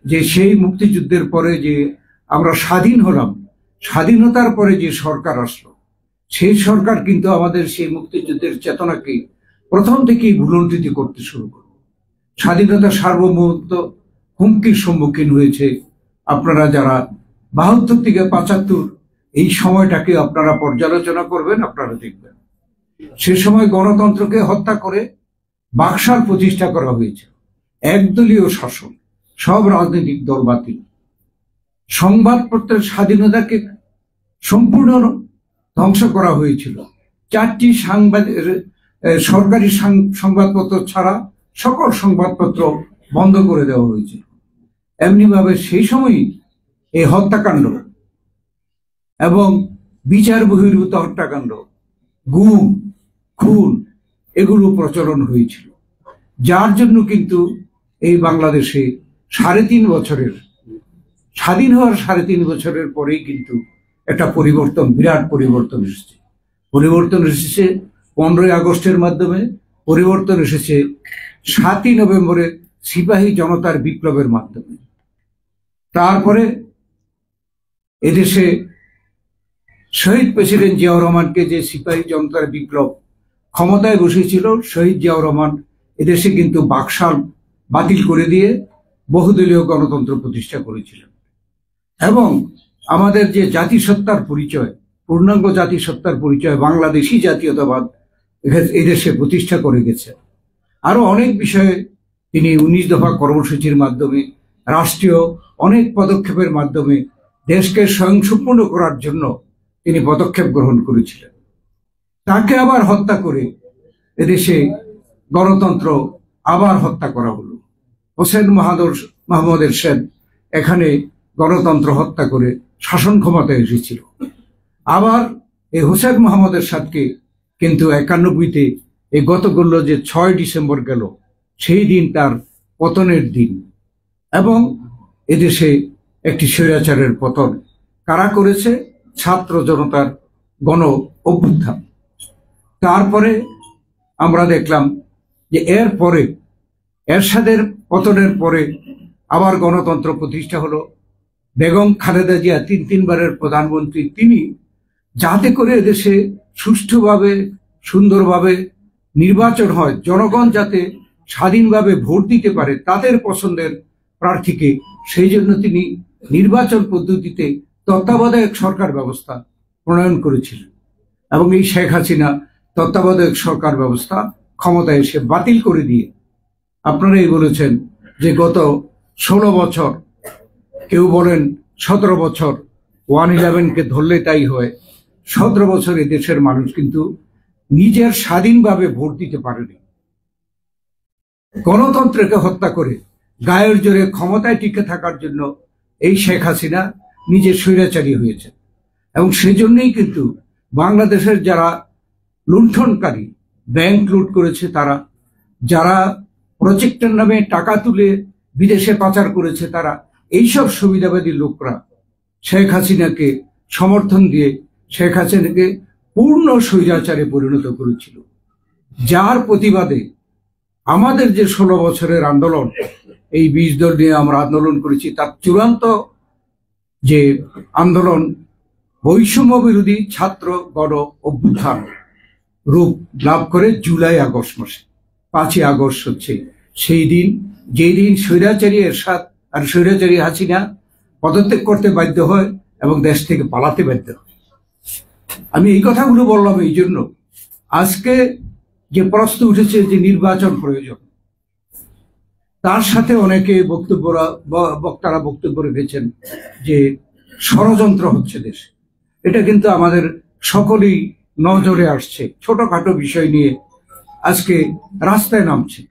যে সেই মুক্তিযুদ্ধের পরে যে আমরা স্বাধীন হলাম, স্বাধীনতার পরে যে সরকার আসলো, সেই সরকার কিন্তু আমাদের সেই মুক্তিযুদ্ধের চেতনাকে প্রথম থেকেই ভুলুণ্ঠিত করতে শুরু করল। স্বাধীনতার সার্বভৌমত্ব হুমকির সম্মুখীন হয়েছে। আপনারা যারা 72 থেকে 75 এই সময়টাকে আপনারা পর্যালোচনা করবেন, আপনারা দেখবেন সে সময় গণতন্ত্রকে হত্যা করে বাকশাল প্রতিষ্ঠা করা হয়েছে, একদলীয় শাসন, সব রাজনৈতিক দল বাতিল, সংবাদপত্রের স্বাধীনতাকে সম্পূর্ণ ধ্বংস করা হয়েছিল। 4টি সরকারি সংবাদপত্র ছাড়া সকল সংবাদপত্র বন্ধ করে দেওয়া হয়েছিল। এমনিভাবে সেই সময়ই এই হত্যাকাণ্ড এবং বিচার বহির্ভূত হত্যাকাণ্ড, গুম, খুন এগুলো প্রচলন হয়েছিল, যার জন্য কিন্তু এই বাংলাদেশে 3.5 বছরের স্বাধীন হওয়ার 3.5 বছরের পরেই কিন্তু একটা পরিবর্তন, বিরাট পরিবর্তন এসেছে। পরিবর্তন এসেছে 15ই আগস্টের মাধ্যমে, পরিবর্তন এসেছে 7ই নভেম্বরের সিপাহী জনতার বিপ্লবের মাধ্যমে। তারপরে এদেশে শহীদ প্রেসিডেন্ট জিয়াউর রহমানকে যে সিপাহী জনতার বিপ্লব ক্ষমতায় বসেছিল, শহীদ জিয়াউর রহমান এদেশে কিন্তু বাকশাল বাতিল করে দিয়ে বহুদলীয় গণতন্ত্র প্রতিষ্ঠা করেছিলেন এবং আমাদের যে জাতিসত্তার পরিচয়, পূর্ণাঙ্গ জাতিসত্তার পরিচয়, বাংলাদেশি জাতীয়তাবাদ এদেশে প্রতিষ্ঠা করে গেছে। আরো অনেক বিষয়ে তিনি 19 দফা কর্মসূচির মাধ্যমে, রাষ্ট্রীয় অনেক পদক্ষেপের মাধ্যমে দেশকে স্বয়ংসম্পূর্ণ করার জন্য তিনি পদক্ষেপ গ্রহণ করেছিলেন। তাকে আবার হত্যা করে এদেশে গণতন্ত্র আবার হত্যা করা হলো। হোসেন মোহাম্মদ এরশাদ এখানে গণতন্ত্র হত্যা করে শাসন ক্ষমতায় এসেছিল। আবার এই হোসেন মোহাম্মদ এরশাদকে কিন্তু 91-তে এই গত করলো যে 6 ডিসেম্বর গেল, সেই দিন তার পতনের দিন এবং এদেশে একটি স্বৈরাচারের পতন কারা করেছে? ছাত্র জনতার গণ অভ্যুত্থান। তারপরে আমরা দেখলাম যে এর পরে এরশাদের পতনের পরে আবার গণতন্ত্র প্রতিষ্ঠা হলো। বেগম খালেদা জিয়া 3বারের প্রধানমন্ত্রী, তিনি যাতে করে এদেশে সুষ্ঠুভাবে সুন্দরভাবে নির্বাচন হয়, জনগণ যাতে স্বাধীনভাবে ভোট দিতে পারে তাদের পছন্দের প্রার্থীকে, সেই জন্য তিনি নির্বাচন পদ্ধতিতে তত্ত্বাবধায়ক সরকার ব্যবস্থা প্রণয়ন করেছিলেন এবং এই শেখ হাসিনা তত্ত্বাবধায়ক সরকার ব্যবস্থা ক্ষমতায় এসে বাতিল করে দিয়ে, আপনারাই বলেছেন যে গত 16 বছর, কেউ বলেন 17 বছর, 111কে ধরলে তাই হয়, 17 বছর এই দেশের মানুষ কিন্তু নিজের স্বাধীনভাবে ভোট দিতে পারেনি। গণতন্ত্রকে হত্যা করে গায়ের জোরে ক্ষমতায় টিকে থাকার জন্য এই শেখ হাসিনা নিজে স্বৈরাচারী হয়েছে এবং সেজন্যই কিন্তু বাংলাদেশের যারা লুণ্ঠনকারী, ব্যাংক লুট করেছে তারা, যারা প্রজেক্টের নামে টাকা তুলে বিদেশে পাচার করেছে তারা, এইসব সুবিধাবাদী লোকরা শেখ হাসিনাকে সমর্থন দিয়ে শেখ হাসিনাকে পূর্ণ স্বৈরাচারে পরিণত করেছিল, যার প্রতিবাদে আমাদের যে 16 বছরের আন্দোলন, এই 20 দল নিয়ে আমরা আন্দোলন করেছি, তার চূড়ান্ত যে আন্দোলন বৈষম্য বিরোধী ছাত্র গণ অভ্যুত্থান রূপ লাভ করে জুলাই আগস্ট মাসে। 5ই আগস্ট হচ্ছে সেই দিন, যেই দিন স্বৈরাচারী এরশাদ আর স্বৈরাচারী হাসিনা পদত্যাগ করতে বাধ্য হয় এবং দেশ থেকে পালাতে বাধ্য হয়। আমি এই কথাগুলো বললাম এই জন্য, আজকে যে প্রশ্ন উঠেছে যে নির্বাচন প্রয়োজন, তার সাথে অনেকে বক্তারা বক্তব্য রেখেছেন যে ষড়যন্ত্র হচ্ছে দেশে। এটা কিন্তু আমাদের সকলেই নজরে আসছে, ছোটখাটো বিষয় নিয়ে আজকে রাস্তায় নামছে।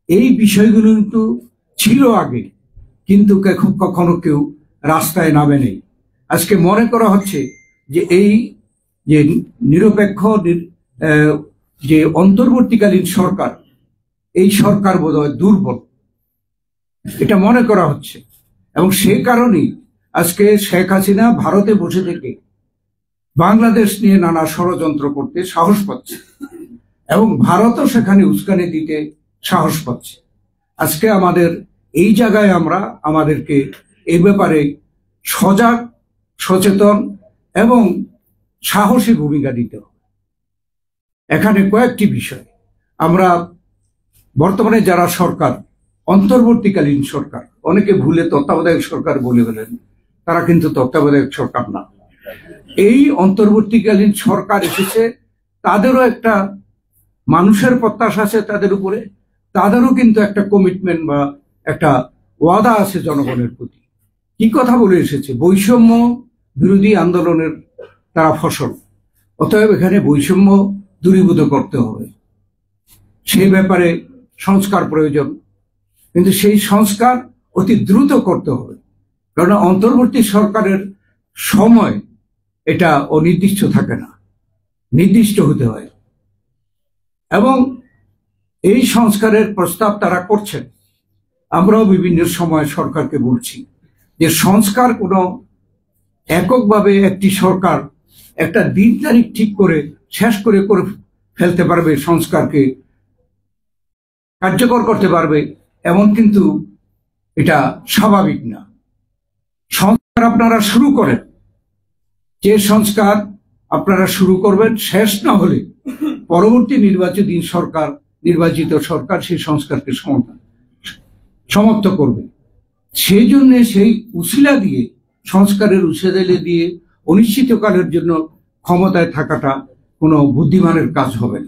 এই বিষয়গুলো কিন্তু ছিল আগে, কিন্তু কখনো কেউ রাস্তায় নামে নেই। আজকে মনে করা হচ্ছে যে এই যে নিরপেক্ষ যে অন্তর্বর্তীকালীন সরকার, এই সরকার বোধহয় দুর্বল, এটা মনে করা হচ্ছে এবং সেই কারণেই আজকে শেখ হাসিনা ভারতে বসে থেকে বাংলাদেশ নিয়ে নানা ষড়যন্ত্র করতে সাহস পাচ্ছে এবং ভারতও সেখানে উস্কানি দিতে সাহস পাচ্ছে। আজকে আমাদের এই জায়গায় আমরা আমাদেরকে এ ব্যাপারে সজাগ, সচেতন এবং সাহসী ভূমিকা নিতে হবে। এখানে কয়েকটি বিষয় আমরা বর্তমানে যারা সরকার, অন্তর্বর্তীকালীন সরকার, অনেকে ভুলে তত্ত্বাবধায়ক সরকার বলে ফেলেন, তারা কিন্তু তত্ত্বাবধায়ক সরকার না। এই অন্তর্বর্তীকালীন সরকার এসেছে, তাদেরও একটা মানুষের প্রত্যাশা আছে তাদের উপরে, তাদেরও কিন্তু একটা কমিটমেন্ট বা একটা ওয়াদা আছে জনগণের প্রতি। কি কথা বলে এসেছে? বৈষম্য বিরোধী আন্দোলনের তারা ফসল, অতএব এখানে বৈষম্য দূরীভূত করতে হবে, সেই ব্যাপারে সংস্কার প্রয়োজন। কিন্তু সেই সংস্কার অতি দ্রুত করতে হবে, কারণ অন্তর্বর্তী সরকারের সময় এটা অনির্দিষ্ট থাকে না, নির্দিষ্ট হতে হয়। এবং এই সংস্কারের প্রস্তাব তারা করছেন। আমরাও বিভিন্ন সময় সরকারকে বলছি যে সংস্কার কোনো এককভাবে একটি সরকার একটা দিন তারিখ ঠিক করে শেষ করে ফেলতে পারবে, সংস্কারকে কার্যকর করতে পারবে, এমন কিন্তু এটা স্বাভাবিক না। সংস্কার আপনারা শুরু করেন, যে সংস্কার আপনারা শুরু করবেন শেষ না হলে পরবর্তী নির্বাচিত সরকার সেই সংস্কারকে সমাপ্ত করবে। সেই জন্য সেই উসিলা দিয়ে, সংস্কারের উসিলা দিয়ে অনিশ্চিতকালের জন্য ক্ষমতায় থাকাটা কোনো বুদ্ধিমানের কাজ হবে না।